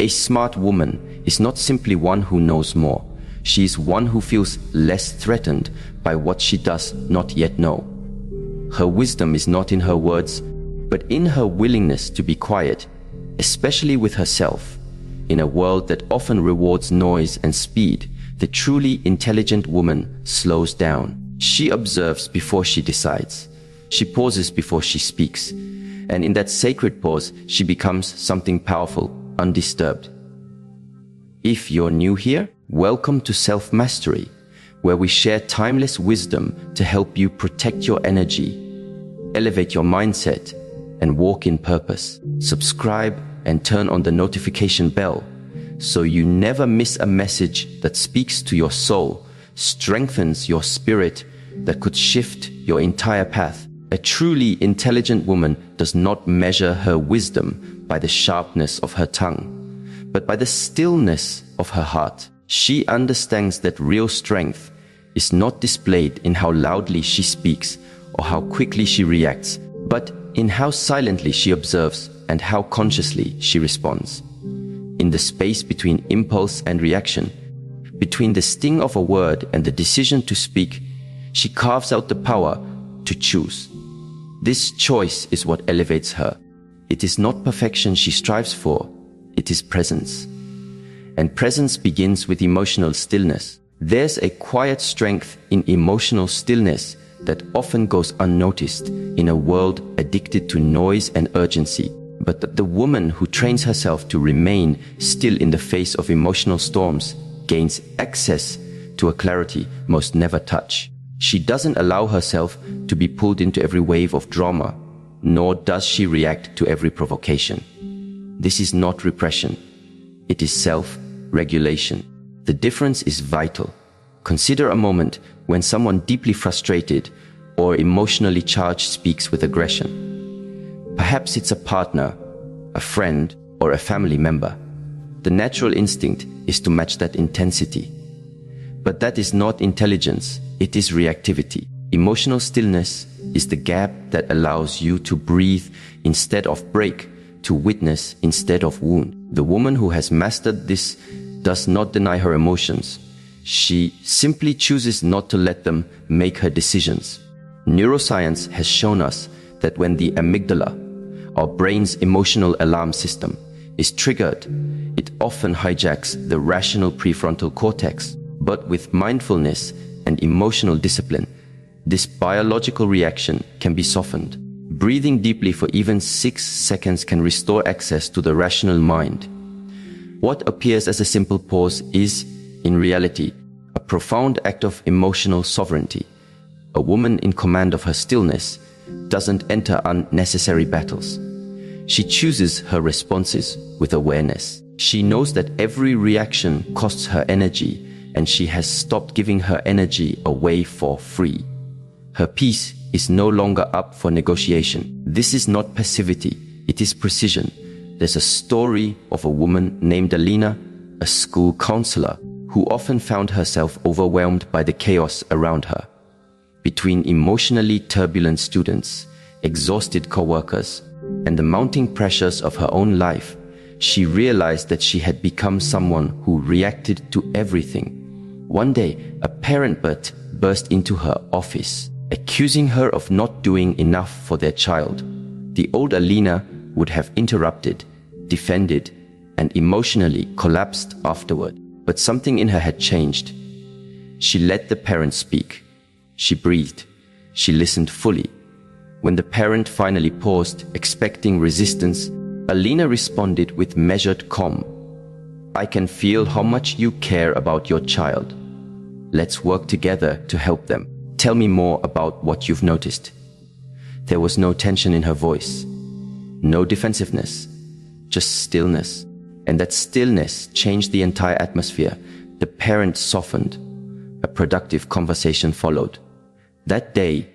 A smart woman is not simply one who knows more. She is one who feels less threatened by what she does not yet know. Her wisdom is not in her words, but in her willingness to be quiet, especially with herself. In a world that often rewards noise and speed, the truly intelligent woman slows down. She observes before she decides. She pauses before she speaks. And in that sacred pause, she becomes something powerful, undisturbed. If you're new here, welcome to Self-Mastery, where we share timeless wisdom to help you protect your energy, elevate your mindset, and walk in purpose. Subscribe and turn on the notification bell so you never miss a message that speaks to your soul, strengthens your spirit, that could shift your entire path. A truly intelligent woman does not measure her wisdom by the sharpness of her tongue, but by the stillness of her heart. She understands that real strength is not displayed in how loudly she speaks or how quickly she reacts, but in how silently she observes and how consciously she responds. In the space between impulse and reaction, between the sting of a word and the decision to speak, she carves out the power to choose. This choice is what elevates her. It is not perfection she strives for, it is presence. And presence begins with emotional stillness. There's a quiet strength in emotional stillness that often goes unnoticed in a world addicted to noise and urgency. But the woman who trains herself to remain still in the face of emotional storms gains access to a clarity most never touch. She doesn't allow herself to be pulled into every wave of drama, nor does she react to every provocation. This is not repression. It is self-regulation. The difference is vital. Consider a moment when someone deeply frustrated or emotionally charged speaks with aggression. Perhaps it's a partner, a friend, or a family member. The natural instinct is to match that intensity. But that is not intelligence, it is reactivity. Emotional stillness is the gap that allows you to breathe instead of break, to witness instead of wound. The woman who has mastered this does not deny her emotions. She simply chooses not to let them make her decisions. Neuroscience has shown us that when the amygdala, our brain's emotional alarm system, is triggered, it often hijacks the rational prefrontal cortex. But with mindfulness and emotional discipline, this biological reaction can be softened. Breathing deeply for even 6 seconds can restore access to the rational mind. What appears as a simple pause is, in reality, a profound act of emotional sovereignty. A woman in command of her stillness doesn't enter unnecessary battles. She chooses her responses with awareness. She knows that every reaction costs her energy, and she has stopped giving her energy away for free. Her peace is no longer up for negotiation. This is not passivity, it is precision. There's a story of a woman named Alina, a school counselor, who often found herself overwhelmed by the chaos around her. Between emotionally turbulent students, exhausted co-workers, and the mounting pressures of her own life, she realized that she had become someone who reacted to everything. One day, a parent burst into her office, accusing her of not doing enough for their child. The old Alina would have interrupted, defended, and emotionally collapsed afterward. But something in her had changed. She let the parent speak. She breathed. She listened fully. When the parent finally paused, expecting resistance, Alina responded with measured calm. "I can feel how much you care about your child. Let's work together to help them. Tell me more about what you've noticed." There was no tension in her voice, no defensiveness, just stillness. And that stillness changed the entire atmosphere. The parent softened. A productive conversation followed. That day,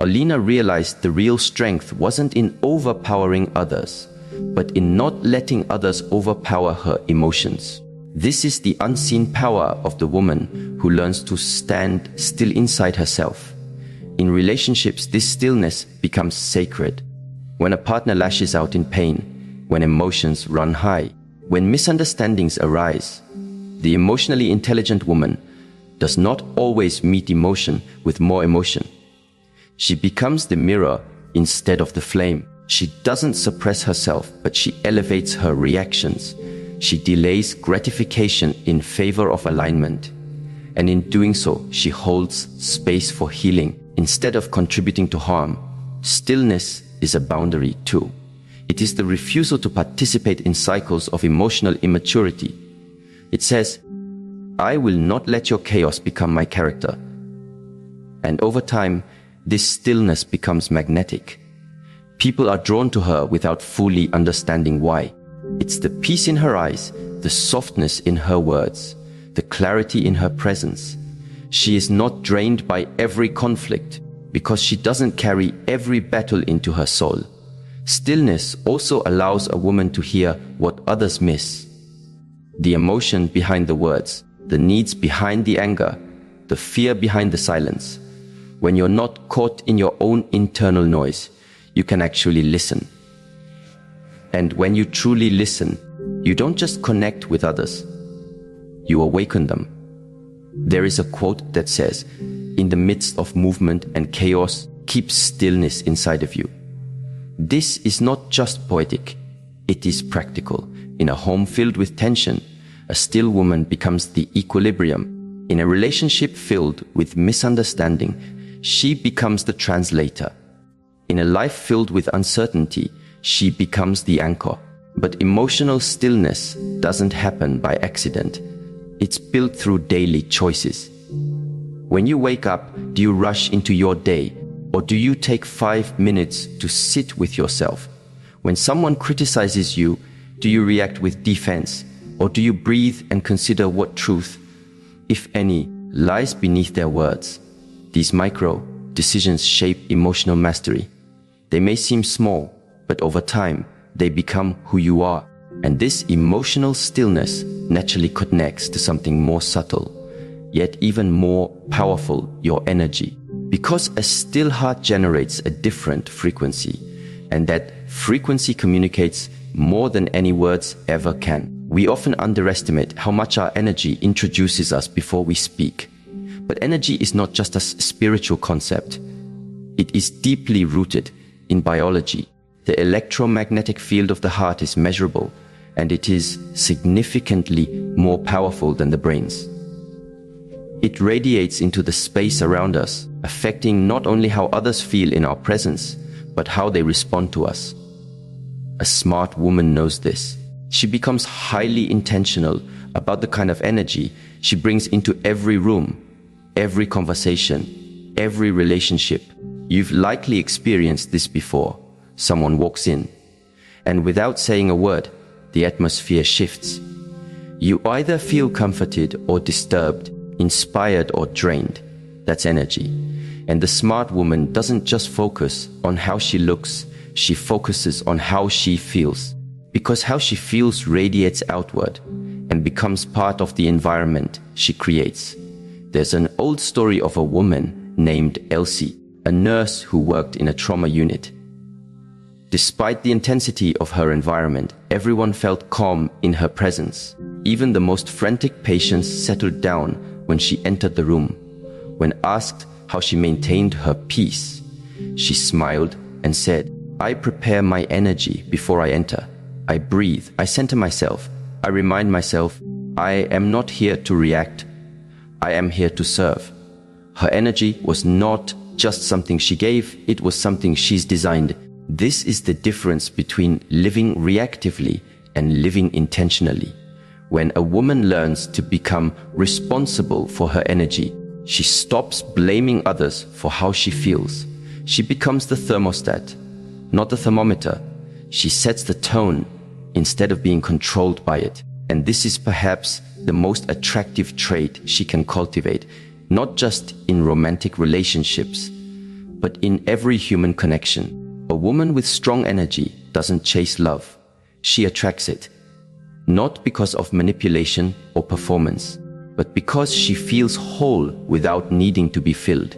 Alina realized the real strength wasn't in overpowering others, but in not letting others overpower her emotions. This is the unseen power of the woman who learns to stand still inside herself. In relationships, this stillness becomes sacred. When a partner lashes out in pain, when emotions run high, When misunderstandings arise, the emotionally intelligent woman does not always meet emotion with more emotion. She becomes the mirror instead of the flame. She doesn't suppress herself, but she elevates her reactions. She delays gratification in favor of alignment. And in doing so, she holds space for healing instead of contributing to harm. Stillness is a boundary too. It is the refusal to participate in cycles of emotional immaturity. It says, I will not let your chaos become my character. And over time, this stillness becomes magnetic. People are drawn to her without fully understanding why. It's the peace in her eyes, the softness in her words, the clarity in her presence. She is not drained by every conflict because she doesn't carry every battle into her soul. Stillness also allows a woman to hear what others miss. The emotion behind the words, the needs behind the anger, the fear behind the silence. When you're not caught in your own internal noise, you can actually listen. And when you truly listen, you don't just connect with others, you awaken them. There is a quote that says, in the midst of movement and chaos, keep stillness inside of you. This is not just poetic, it is practical. In a home filled with tension, a still woman becomes the equilibrium. In a relationship filled with misunderstanding, she becomes the translator. In a life filled with uncertainty, she becomes the anchor. But emotional stillness doesn't happen by accident. It's built through daily choices. When you wake up, do you rush into your day? Or do you take 5 minutes to sit with yourself? When someone criticizes you, do you react with defense? Or do you breathe and consider what truth, if any, lies beneath their words? These micro decisions shape emotional mastery. They may seem small, but over time, they become who you are. And this emotional stillness naturally connects to something more subtle, yet even more powerful, your energy. Because a still heart generates a different frequency, and that frequency communicates more than any words ever can. We often underestimate how much our energy introduces us before we speak. But energy is not just a spiritual concept. It is deeply rooted in biology. The electromagnetic field of the heart is measurable, and it is significantly more powerful than the brain's. It radiates into the space around us, affecting not only how others feel in our presence, but how they respond to us. A smart woman knows this. She becomes highly intentional about the kind of energy she brings into every room, every conversation, every relationship. You've likely experienced this before. Someone walks in, and without saying a word, the atmosphere shifts. You either feel comforted or disturbed, inspired or drained. That's energy. And the smart woman doesn't just focus on how she looks, she focuses on how she feels. Because how she feels radiates outward and becomes part of the environment she creates. There's an old story of a woman named Elsie, a nurse who worked in a trauma unit. Despite the intensity of her environment, everyone felt calm in her presence. Even the most frantic patients settled down when she entered the room. When asked how she maintained her peace, she smiled and said, I prepare my energy before I enter. I breathe, I center myself. I remind myself, I am not here to react. I am here to serve. Her energy was not just something she gave, it was something she's designed. This is the difference between living reactively and living intentionally. When a woman learns to become responsible for her energy, she stops blaming others for how she feels. She becomes the thermostat, not the thermometer. She sets the tone instead of being controlled by it. And this is perhaps the most attractive trait she can cultivate, not just in romantic relationships, but in every human connection. A woman with strong energy doesn't chase love. She attracts it. Not because of manipulation or performance, but because she feels whole without needing to be filled.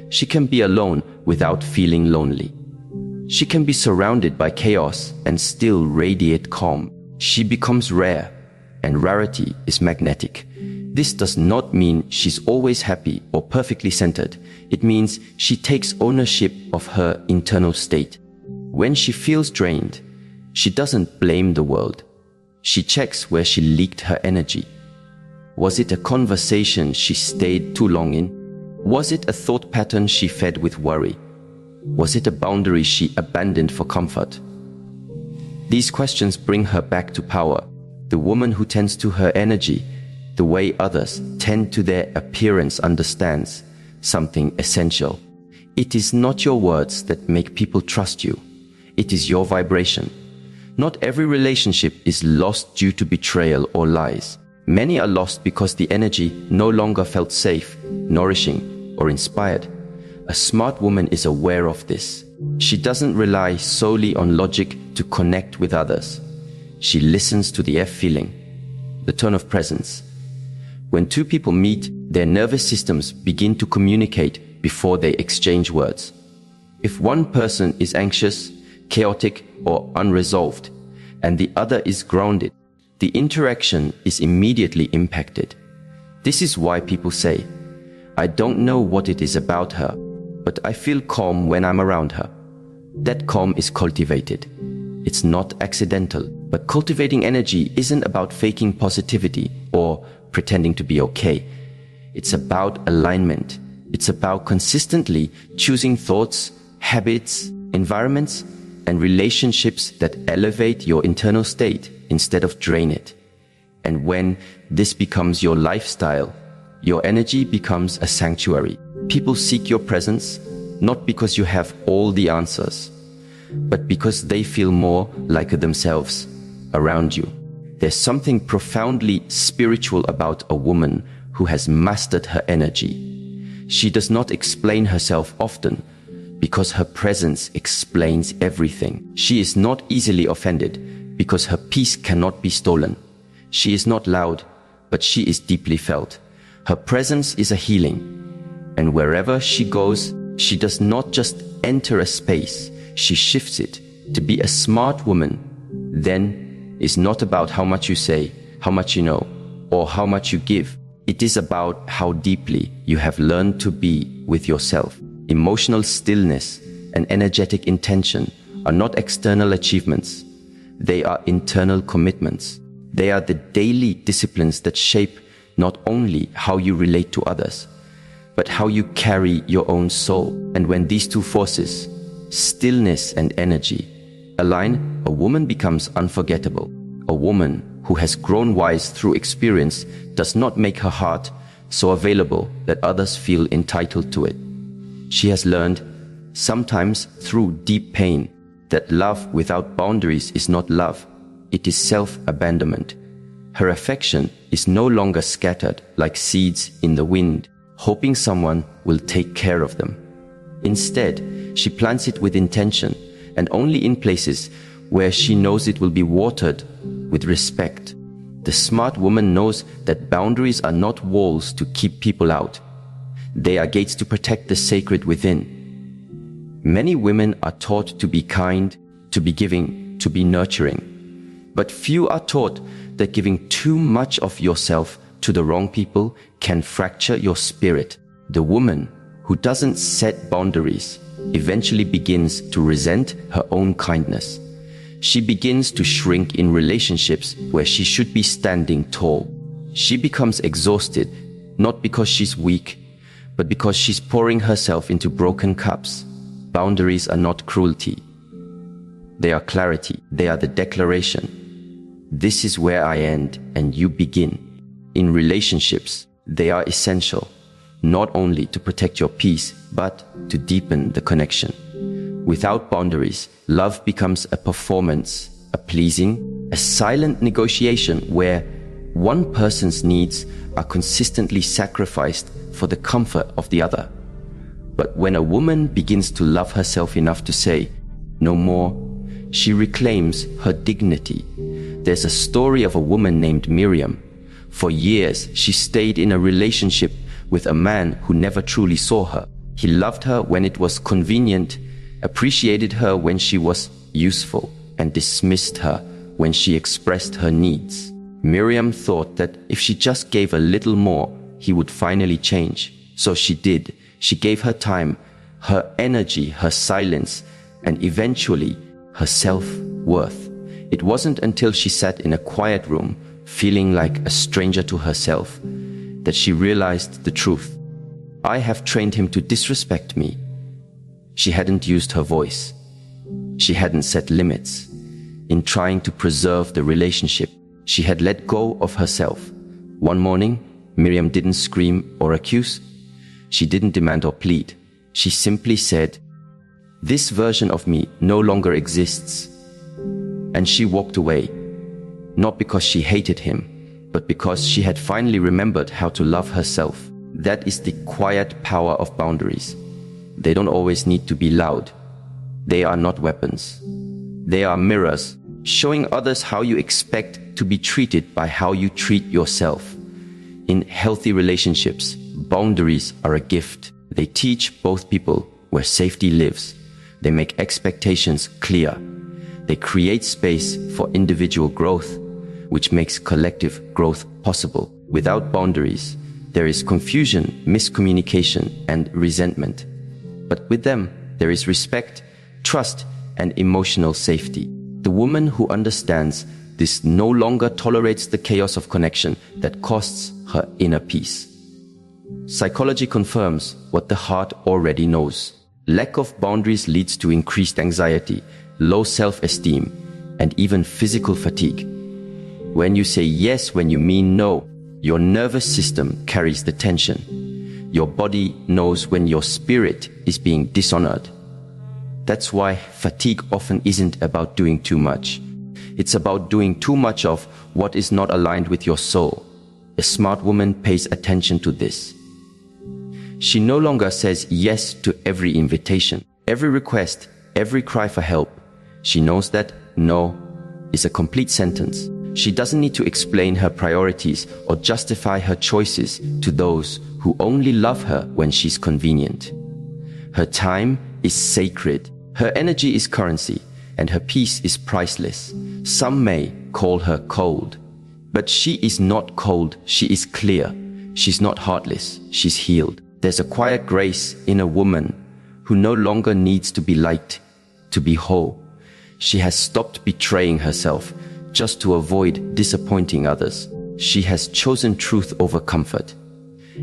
She can be alone without feeling lonely. She can be surrounded by chaos and still radiate calm. She becomes rare, and rarity is magnetic. This does not mean she's always happy or perfectly centered. It means she takes ownership of her internal state. When she feels drained, she doesn't blame the world. She checks where she leaked her energy. Was it a conversation she stayed too long in? Was it a thought pattern she fed with worry? Was it a boundary she abandoned for comfort? These questions bring her back to power. The woman who tends to her energy the way others tend to their appearance understands something essential. It is not your words that make people trust you. It is your vibration. Not every relationship is lost due to betrayal or lies. Many are lost because the energy no longer felt safe, nourishing, or inspired. A smart woman is aware of this. She doesn't rely solely on logic to connect with others. She listens to the F feeling, the tone of presence. When two people meet, their nervous systems begin to communicate before they exchange words. If one person is anxious, chaotic, or unresolved, and the other is grounded, the interaction is immediately impacted. This is why people say, "I don't know what it is about her, but I feel calm when I'm around her." That calm is cultivated. It's not accidental. But cultivating energy isn't about faking positivity or pretending to be okay. It's about alignment. It's about consistently choosing thoughts, habits, environments, and relationships that elevate your internal state instead of drain it. And when this becomes your lifestyle, your energy becomes a sanctuary. People seek your presence not because you have all the answers, but because they feel more like themselves around you. There's something profoundly spiritual about a woman who has mastered her energy. She does not explain herself often because her presence explains everything. She is not easily offended because her peace cannot be stolen. She is not loud, but she is deeply felt. Her presence is a healing. And wherever she goes, she does not just enter a space, she shifts it. To be a smart woman, then, is not about how much you say, how much you know, or how much you give. It is about how deeply you have learned to be with yourself. Emotional stillness and energetic intention are not external achievements. They are internal commitments. They are the daily disciplines that shape not only how you relate to others, but how you carry your own soul. And when these two forces, stillness and energy, align, a woman becomes unforgettable. A woman who has grown wise through experience does not make her heart so available that others feel entitled to it. She has learned, sometimes through deep pain, that love without boundaries is not love, it is self-abandonment. Her affection is no longer scattered like seeds in the wind, hoping someone will take care of them. Instead, she plants it with intention, and only in places where she knows it will be watered with respect. The smart woman knows that boundaries are not walls to keep people out. They are gates to protect the sacred within. Many women are taught to be kind, to be giving, to be nurturing. But few are taught that giving too much of yourself to the wrong people can fracture your spirit. The woman who doesn't set boundaries eventually begins to resent her own kindness. She begins to shrink in relationships where she should be standing tall. She becomes exhausted, not because she's weak, but because she's pouring herself into broken cups. Boundaries are not cruelty. They are clarity. They are the declaration. This is where I end and you begin. In relationships, they are essential, not only to protect your peace, but to deepen the connection. Without boundaries, love becomes a performance, a pleasing, a silent negotiation where one person's needs are consistently sacrificed for the comfort of the other. But when a woman begins to love herself enough to say, no more, she reclaims her dignity. There's a story of a woman named Miriam. For years, she stayed in a relationship with a man who never truly saw her. He loved her when it was convenient, appreciated her when she was useful, and dismissed her when she expressed her needs. Miriam thought that if she just gave a little more, he would finally change. So she did. She gave her time, her energy, her silence, and eventually her self-worth. It wasn't until she sat in a quiet room, feeling like a stranger to herself, that she realized the truth. I have trained him to disrespect me. She hadn't used her voice. She hadn't set limits. In trying to preserve the relationship, she had let go of herself. One morning, Miriam didn't scream or accuse. She didn't demand or plead. She simply said, "This version of me no longer exists." And she walked away, not because she hated him, but because she had finally remembered how to love herself. That is the quiet power of boundaries. They don't always need to be loud. They are not weapons. They are mirrors, showing others how you expect to be treated by how you treat yourself. In healthy relationships, boundaries are a gift. They teach both people where safety lives. They make expectations clear. They create space for individual growth, which makes collective growth possible. Without boundaries, there is confusion, miscommunication, and resentment. But with them, there is respect, trust, and emotional safety. The woman who understands this no longer tolerates the chaos of connection that costs her inner peace. Psychology confirms what the heart already knows. Lack of boundaries leads to increased anxiety, low self-esteem, and even physical fatigue. When you say yes when you mean no, your nervous system carries the tension. Your body knows when your spirit is being dishonored. That's why fatigue often isn't about doing too much. It's about doing too much of what is not aligned with your soul. A smart woman pays attention to this. She no longer says yes to every invitation, every request, every cry for help. She knows that no is a complete sentence. She doesn't need to explain her priorities or justify her choices to those who only love her when she's convenient. Her time is sacred, her energy is currency, and her peace is priceless. Some may call her cold, but she is not cold, she is clear. She's not heartless, she's healed. There's a quiet grace in a woman who no longer needs to be liked to be whole. She has stopped betraying herself just to avoid disappointing others. She has chosen truth over comfort.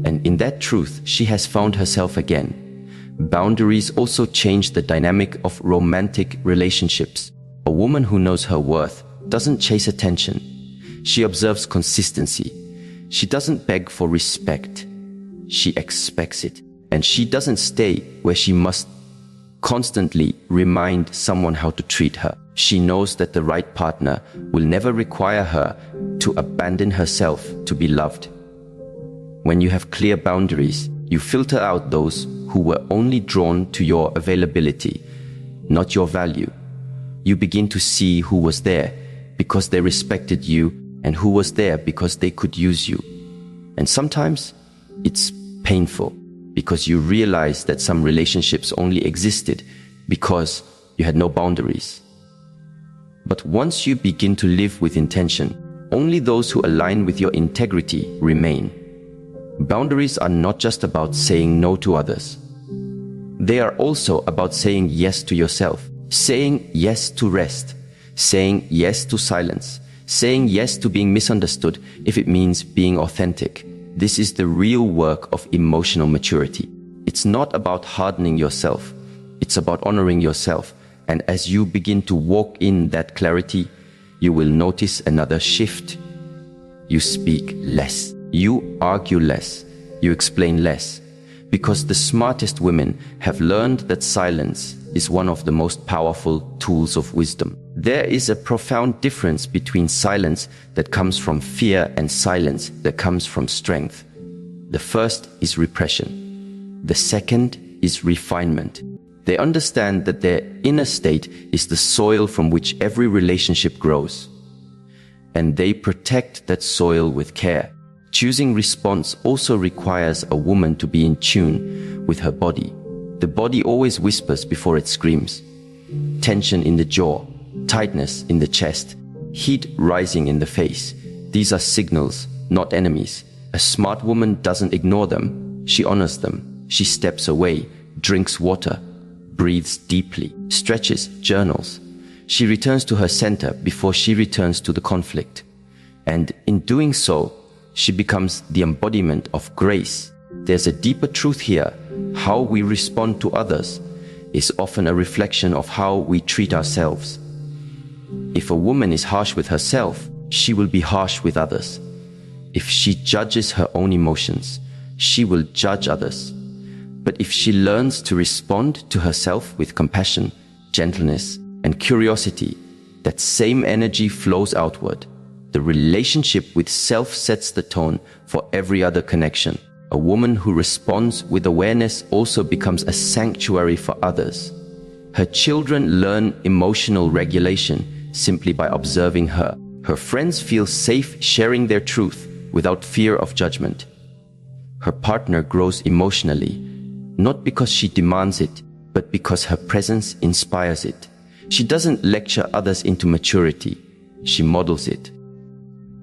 And in that truth, she has found herself again. Boundaries also change the dynamic of romantic relationships. A woman who knows her worth doesn't chase attention. She observes consistency. She doesn't beg for respect. She expects it. And she doesn't stay where she must constantly remind someone how to treat her. She knows that the right partner will never require her to abandon herself to be loved. When you have clear boundaries, you filter out those who were only drawn to your availability, not your value. You begin to see who was there because they respected you and who was there because they could use you. And sometimes it's painful because you realize that some relationships only existed because you had no boundaries. But once you begin to live with intention, only those who align with your integrity remain. Boundaries are not just about saying no to others. They are also about saying yes to yourself, saying yes to rest, saying yes to silence, saying yes to being misunderstood if it means being authentic. This is the real work of emotional maturity. It's not about hardening yourself. It's about honoring yourself. And as you begin to walk in that clarity, you will notice another shift. You speak less. You argue less. You explain less. Because the smartest women have learned that silence is one of the most powerful tools of wisdom. There is a profound difference between silence that comes from fear and silence that comes from strength. The first is repression. The second is refinement. They understand that their inner state is the soil from which every relationship grows. And they protect that soil with care. Choosing response also requires a woman to be in tune with her body. The body always whispers before it screams. Tension in the jaw, tightness in the chest, heat rising in the face. These are signals, not enemies. A smart woman doesn't ignore them. She honors them. She steps away, drinks water, breathes deeply, stretches, journals. She returns to her center before she returns to the conflict. And in doing so, she becomes the embodiment of grace. There's a deeper truth here. How we respond to others is often a reflection of how we treat ourselves. If a woman is harsh with herself, she will be harsh with others. If she judges her own emotions, she will judge others. But if she learns to respond to herself with compassion, gentleness, and curiosity, that same energy flows outward. The relationship with self sets the tone for every other connection. A woman who responds with awareness also becomes a sanctuary for others. Her children learn emotional regulation simply by observing her. Her friends feel safe sharing their truth without fear of judgment. Her partner grows emotionally, not because she demands it, but because her presence inspires it. She doesn't lecture others into maturity, she models it.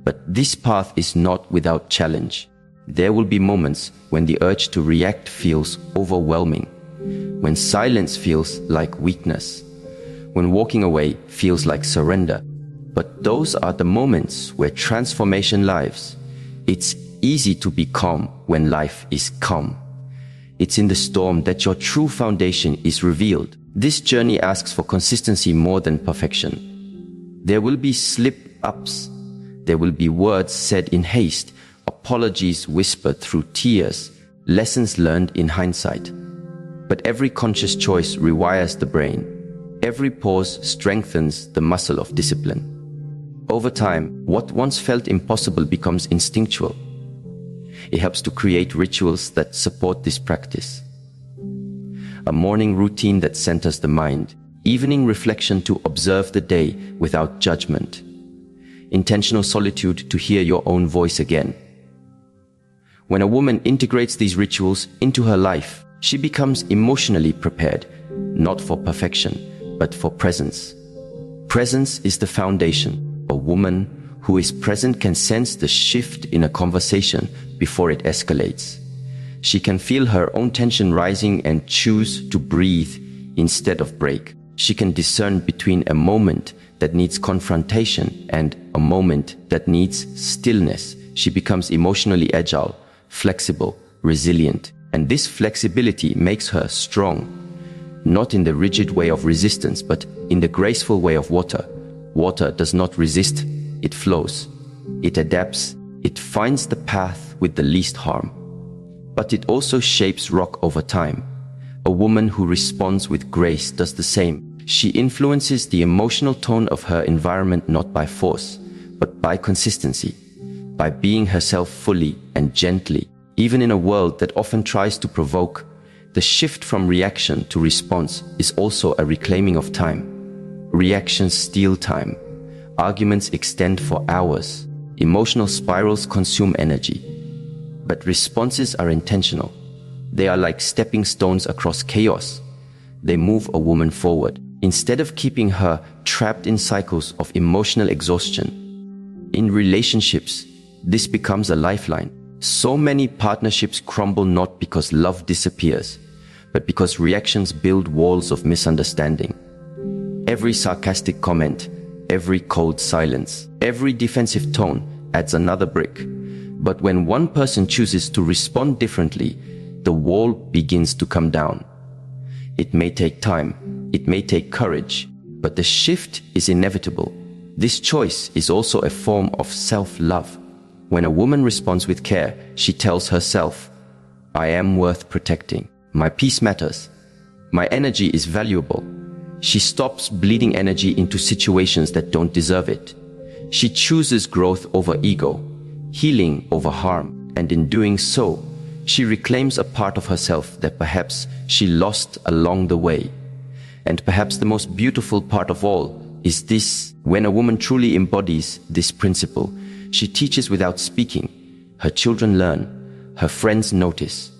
But this path is not without challenge. There will be moments when the urge to react feels overwhelming, when silence feels like weakness, when walking away feels like surrender. But those are the moments where transformation lives. It's easy to be calm when life is calm. It's in the storm that your true foundation is revealed. This journey asks for consistency more than perfection. There will be slip-ups. There will be words said in haste, apologies whispered through tears, lessons learned in hindsight. But every conscious choice rewires the brain. Every pause strengthens the muscle of discipline. Over time, what once felt impossible becomes instinctual. It helps to create rituals that support this practice. A morning routine that centers the mind, evening reflection to observe the day without judgment, intentional solitude to hear your own voice again. When a woman integrates these rituals into her life, she becomes emotionally prepared, not for perfection, but for presence. Presence is the foundation. A woman who is present can sense the shift in a conversation before it escalates. She can feel her own tension rising and choose to breathe instead of break. She can discern between a moment that needs confrontation and a moment that needs stillness. She becomes emotionally agile, flexible, resilient. And this flexibility makes her strong, not in the rigid way of resistance, but in the graceful way of water. Water does not resist, it flows. It adapts, it finds the path with the least harm. But it also shapes rock over time. A woman who responds with grace does the same. She influences the emotional tone of her environment not by force, but by consistency, by being herself fully and gently. Even in a world that often tries to provoke, the shift from reaction to response is also a reclaiming of time. Reactions steal time. Arguments extend for hours. Emotional spirals consume energy. But responses are intentional. They are like stepping stones across chaos. They move a woman forward, instead of keeping her trapped in cycles of emotional exhaustion. In relationships, this becomes a lifeline. So many partnerships crumble not because love disappears, but because reactions build walls of misunderstanding. Every sarcastic comment, every cold silence, every defensive tone adds another brick. But when one person chooses to respond differently, the wall begins to come down. It may take time, it may take courage, but the shift is inevitable. This choice is also a form of self-love. When a woman responds with care, she tells herself, I am worth protecting. My peace matters. My energy is valuable. She stops bleeding energy into situations that don't deserve it. She chooses growth over ego, healing over harm, and in doing so, she reclaims a part of herself that perhaps she lost along the way. And perhaps the most beautiful part of all is this: when a woman truly embodies this principle, she teaches without speaking. Her children learn, her friends notice,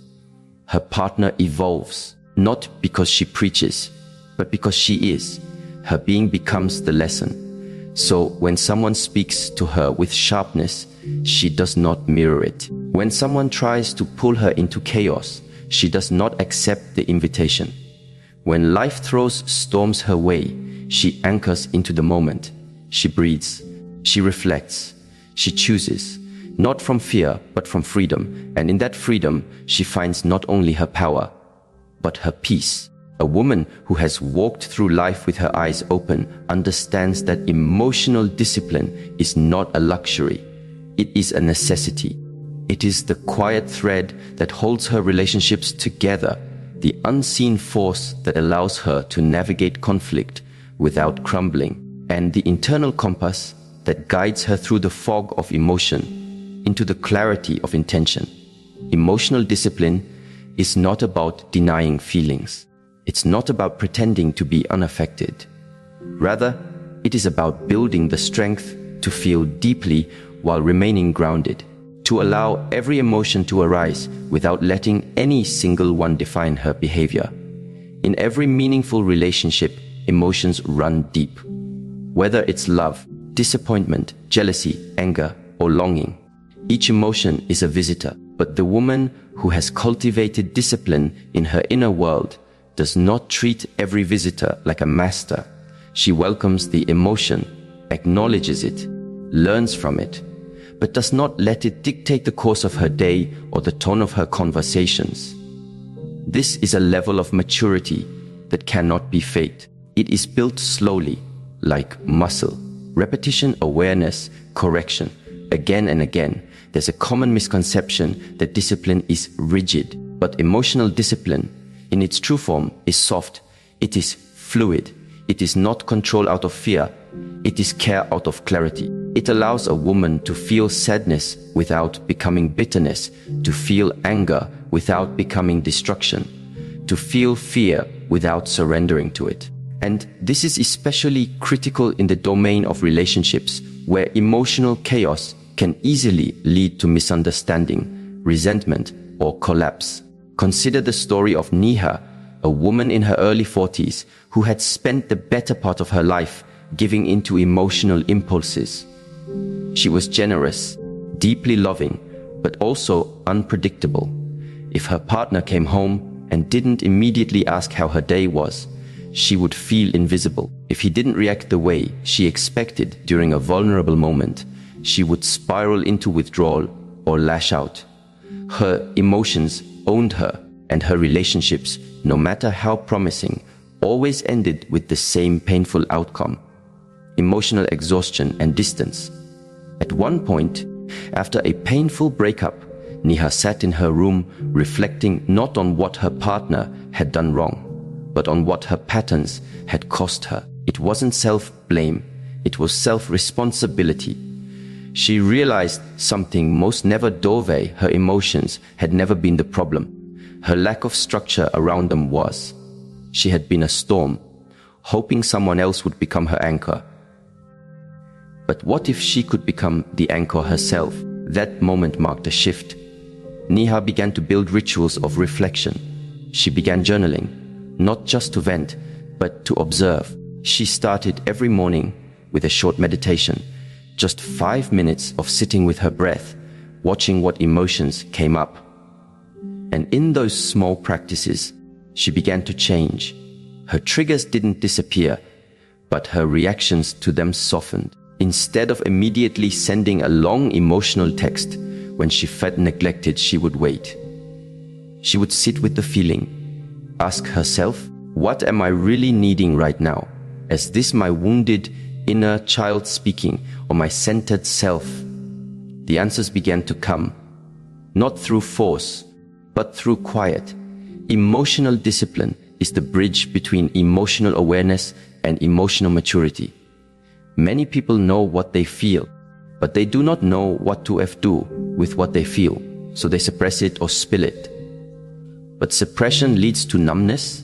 her partner evolves, not because she preaches, but because she is. Her being becomes the lesson. So when someone speaks to her with sharpness, she does not mirror it. When someone tries to pull her into chaos, she does not accept the invitation. When life throws storms her way, she anchors into the moment. She breathes, she reflects, she chooses, not from fear, but from freedom. And in that freedom, she finds not only her power, but her peace. A woman who has walked through life with her eyes open understands that emotional discipline is not a luxury. It is a necessity. It is the quiet thread that holds her relationships together, the unseen force that allows her to navigate conflict without crumbling, and the internal compass that guides her through the fog of emotion into the clarity of intention. Emotional discipline is not about denying feelings. It's not about pretending to be unaffected. Rather, it is about building the strength to feel deeply while remaining grounded, to allow every emotion to arise without letting any single one define her behavior. In every meaningful relationship, emotions run deep. Whether it's love, disappointment, jealousy, anger, or longing, each emotion is a visitor. But the woman who has cultivated discipline in her inner world does not treat every visitor like a master. She welcomes the emotion, acknowledges it, learns from it, but does not let it dictate the course of her day or the tone of her conversations. This is a level of maturity that cannot be faked. It is built slowly, like muscle. Repetition, awareness, correction, again and again. There's a common misconception that discipline is rigid, but emotional discipline, in its true form, is soft. It is fluid. It is not control out of fear. It is care out of clarity. It allows a woman to feel sadness without becoming bitterness, to feel anger without becoming destruction, to feel fear without surrendering to it. And this is especially critical in the domain of relationships, where emotional chaos can easily lead to misunderstanding, resentment, or collapse. Consider the story of Neha, a woman in her early 40s who had spent the better part of her life giving into emotional impulses. She was generous, deeply loving, but also unpredictable. If her partner came home and didn't immediately ask how her day was, she would feel invisible. If he didn't react the way she expected during a vulnerable moment, she would spiral into withdrawal or lash out. Her emotions owned her, and her relationships, no matter how promising, always ended with the same painful outcome: emotional exhaustion and distance. At one point, after a painful breakup, Neha sat in her room reflecting not on what her partner had done wrong, but on what her patterns had cost her. It wasn't self-blame, it was self-responsibility. She realized something most never dove. Her emotions had never been the problem. Her lack of structure around them was. She had been a storm, hoping someone else would become her anchor. But what if she could become the anchor herself? That moment marked a shift. Neha began to build rituals of reflection. She began journaling, not just to vent, but to observe. She started every morning with a short meditation, just 5 minutes of sitting with her breath, watching what emotions came up. And in those small practices, she began to change. Her triggers didn't disappear, but her reactions to them softened. Instead of immediately sending a long emotional text, when she felt neglected, she would wait. She would sit with the feeling, ask herself, what am I really needing right now? Is this my wounded inner child speaking, or my centered self? The answers began to come, not through force, but through quiet. Emotional discipline is the bridge between emotional awareness and emotional maturity. Many people know what they feel, but they do not know what to do with what they feel, so they suppress it or spill it. But suppression leads to numbness,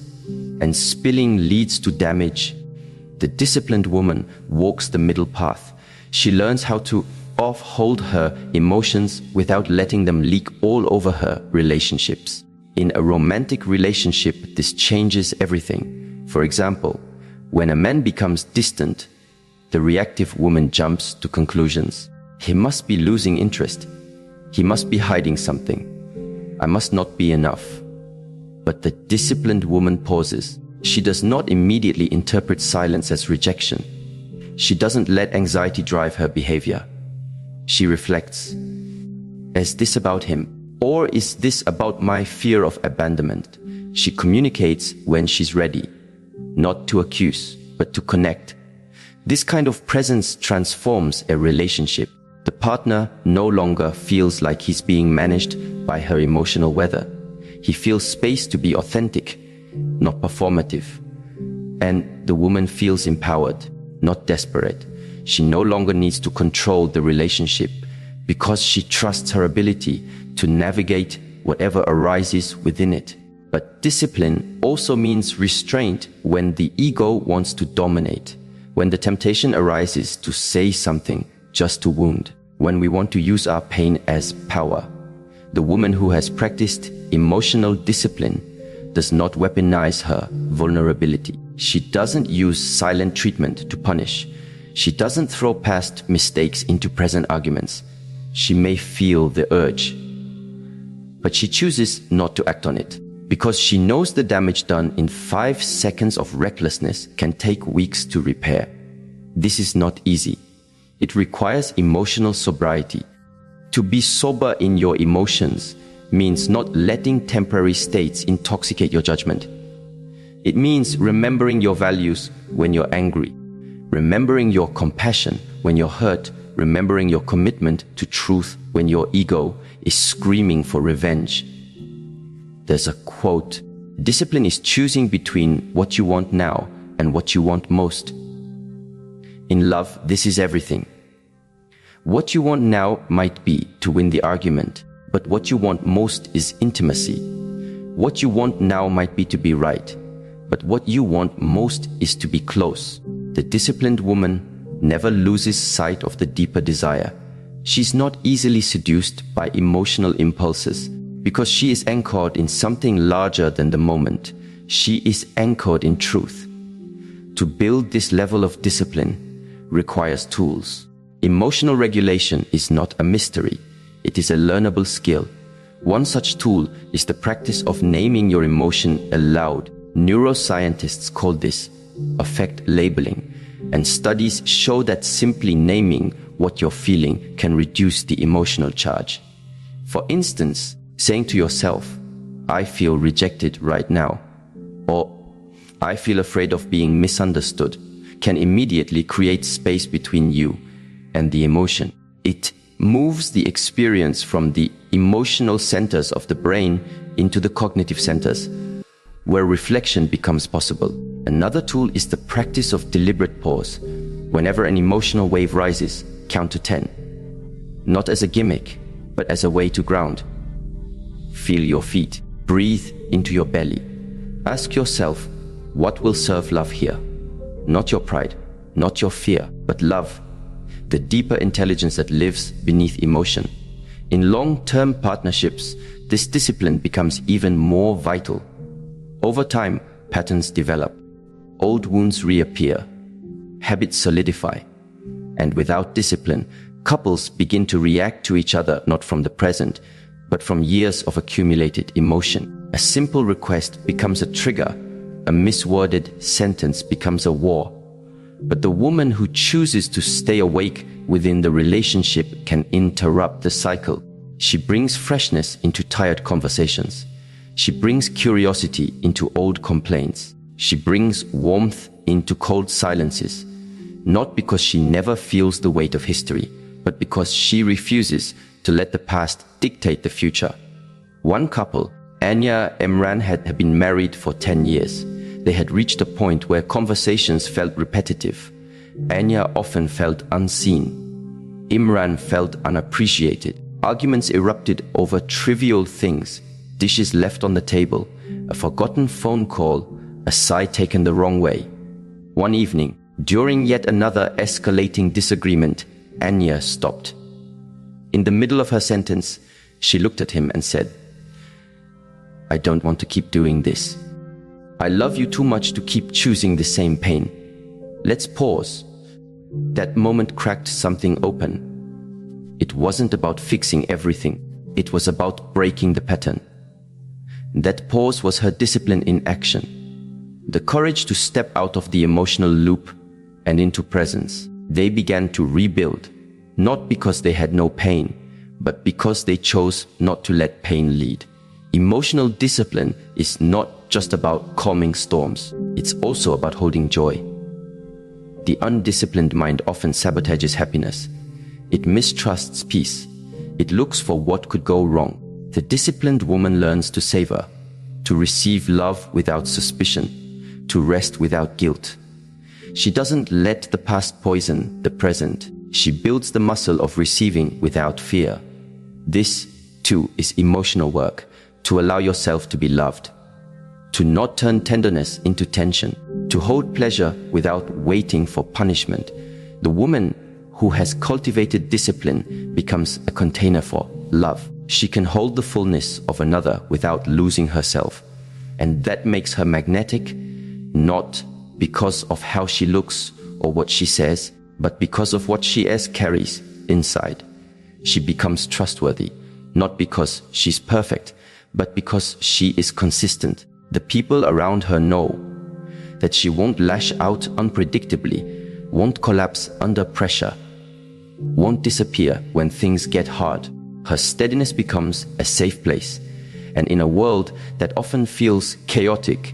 and spilling leads to damage. The disciplined woman walks the middle path. She learns how to hold her emotions without letting them leak all over her relationships. In a romantic relationship, this changes everything. For example, when a man becomes distant, the reactive woman jumps to conclusions. He must be losing interest. He must be hiding something. I must not be enough. But the disciplined woman pauses. She does not immediately interpret silence as rejection. She doesn't let anxiety drive her behavior. She reflects. Is this about him? Or is this about my fear of abandonment? She communicates when she's ready, not to accuse, but to connect. This kind of presence transforms a relationship. The partner no longer feels like he's being managed by her emotional weather. He feels space to be authentic, not performative. And the woman feels empowered, not desperate. She no longer needs to control the relationship because she trusts her ability to navigate whatever arises within it. But discipline also means restraint when the ego wants to dominate, when the temptation arises to say something just to wound, when we want to use our pain as power. The woman who has practiced emotional discipline does not weaponize her vulnerability. She doesn't use silent treatment to punish. She doesn't throw past mistakes into present arguments. She may feel the urge, but she chooses not to act on it because she knows the damage done in 5 seconds of recklessness can take weeks to repair. This is not easy. It requires emotional sobriety. To be sober in your emotions means not letting temporary states intoxicate your judgment. It means remembering your values when you're angry, remembering your compassion when you're hurt, remembering your commitment to truth when your ego is screaming for revenge. There's a quote, discipline is choosing between what you want now and what you want most. In love, this is everything. What you want now might be to win the argument, but what you want most is intimacy. What you want now might be to be right, but what you want most is to be close. The disciplined woman never loses sight of the deeper desire. She's not easily seduced by emotional impulses because she is anchored in something larger than the moment. She is anchored in truth. To build this level of discipline requires tools. Emotional regulation is not a mystery. It is a learnable skill. One such tool is the practice of naming your emotion aloud. Neuroscientists call this affect labeling, and studies show that simply naming what you're feeling can reduce the emotional charge. For instance, saying to yourself, I feel rejected right now, or I feel afraid of being misunderstood, can immediately create space between you and the emotion. It moves the experience from the emotional centers of the brain into the cognitive centers, where reflection becomes possible. Another tool is the practice of deliberate pause. Whenever an emotional wave rises, count to 10. Not as a gimmick, but as a way to ground. Feel your feet. Breathe into your belly. Ask yourself, what will serve love here? Not your pride, not your fear, but love. The deeper intelligence that lives beneath emotion. In long-term partnerships, this discipline becomes even more vital. Over time, patterns develop. Old wounds reappear. Habits solidify. And without discipline, couples begin to react to each other not from the present, but from years of accumulated emotion. A simple request becomes a trigger. A misworded sentence becomes a war. But the woman who chooses to stay awake within the relationship can interrupt the cycle. She brings freshness into tired conversations. She brings curiosity into old complaints. She brings warmth into cold silences. Not because she never feels the weight of history, but because she refuses to let the past dictate the future. One couple, Anya Imran, had been married for 10 years. They had reached a point where conversations felt repetitive. Anya often felt unseen. Imran felt unappreciated. Arguments erupted over trivial things, dishes left on the table, a forgotten phone call, a sigh taken the wrong way. One evening, during yet another escalating disagreement, Anya stopped. In the middle of her sentence, she looked at him and said, I don't want to keep doing this. I love you too much to keep choosing the same pain. Let's pause. That moment cracked something open. It wasn't about fixing everything. It was about breaking the pattern. That pause was her discipline in action. The courage to step out of the emotional loop and into presence. They began to rebuild, not because they had no pain, but because they chose not to let pain lead. Emotional discipline is not just about calming storms. It's also about holding joy. The undisciplined mind often sabotages happiness. It mistrusts peace. It looks for what could go wrong. The disciplined woman learns to savor, to receive love without suspicion, to rest without guilt. She doesn't let the past poison the present. She builds the muscle of receiving without fear. This, too, is emotional work, to allow yourself to be loved, to not turn tenderness into tension, to hold pleasure without waiting for punishment. The woman who has cultivated discipline becomes a container for love. She can hold the fullness of another without losing herself. And that makes her magnetic, not because of how she looks or what she says, but because of what she carries inside. She becomes trustworthy, not because she's perfect, but because she is consistent. The people around her know that she won't lash out unpredictably, won't collapse under pressure, won't disappear when things get hard. Her steadiness becomes a safe place. And in a world that often feels chaotic,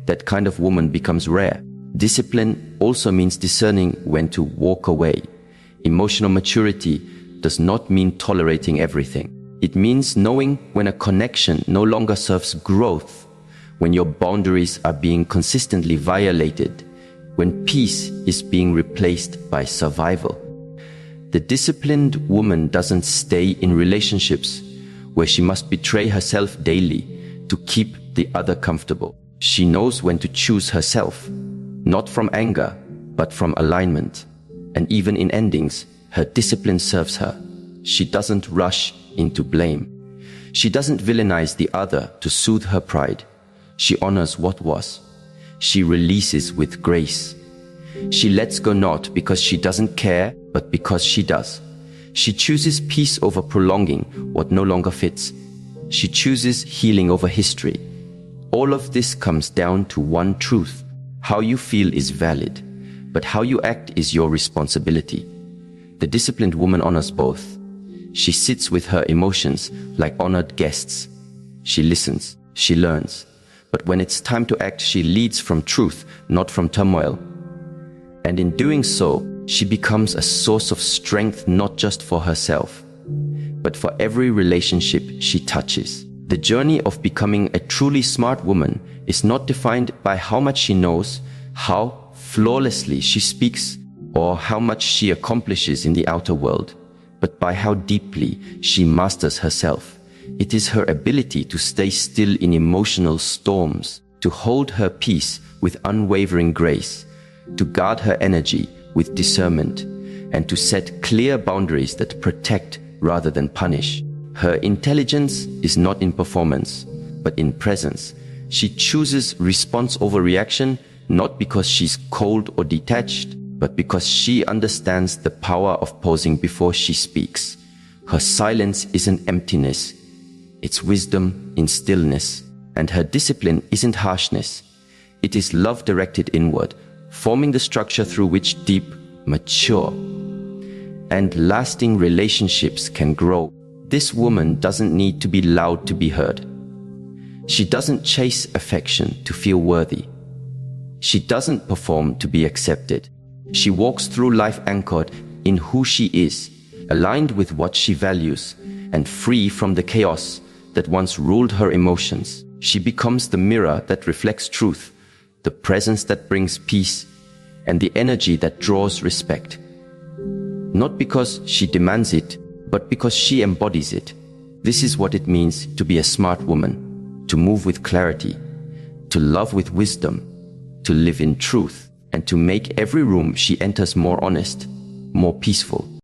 that kind of woman becomes rare. Discipline also means discerning when to walk away. Emotional maturity does not mean tolerating everything. It means knowing when a connection no longer serves growth, when your boundaries are being consistently violated, when peace is being replaced by survival. The disciplined woman doesn't stay in relationships where she must betray herself daily to keep the other comfortable. She knows when to choose herself, not from anger, but from alignment. And even in endings, her discipline serves her. She doesn't rush into blame. She doesn't villainize the other to soothe her pride. She honors what was. She releases with grace. She lets go not because she doesn't care, but because she does. She chooses peace over prolonging what no longer fits. She chooses healing over history. All of this comes down to one truth. How you feel is valid, but how you act is your responsibility. The disciplined woman honors both. She sits with her emotions like honored guests. She listens, she learns. But when it's time to act, she leads from truth, not from turmoil. And in doing so, she becomes a source of strength not just for herself, but for every relationship she touches. The journey of becoming a truly smart woman is not defined by how much she knows, how flawlessly she speaks, or how much she accomplishes in the outer world, but by how deeply she masters herself. It is her ability to stay still in emotional storms, to hold her peace with unwavering grace, to guard her energy with discernment, and to set clear boundaries that protect rather than punish. Her intelligence is not in performance, but in presence. She chooses response over reaction, not because she's cold or detached, but because she understands the power of pausing before she speaks. Her silence isn't emptiness, it's wisdom in stillness. And her discipline isn't harshness, it is love directed inward, forming the structure through which deep, mature, and lasting relationships can grow. This woman doesn't need to be loud to be heard. She doesn't chase affection to feel worthy. She doesn't perform to be accepted. She walks through life anchored in who she is, aligned with what she values, and free from the chaos that once ruled her emotions. She becomes the mirror that reflects truth, the presence that brings peace, and the energy that draws respect. Not because she demands it, but because she embodies it. This is what it means to be a smart woman, to move with clarity, to love with wisdom, to live in truth, and to make every room she enters more honest, more peaceful.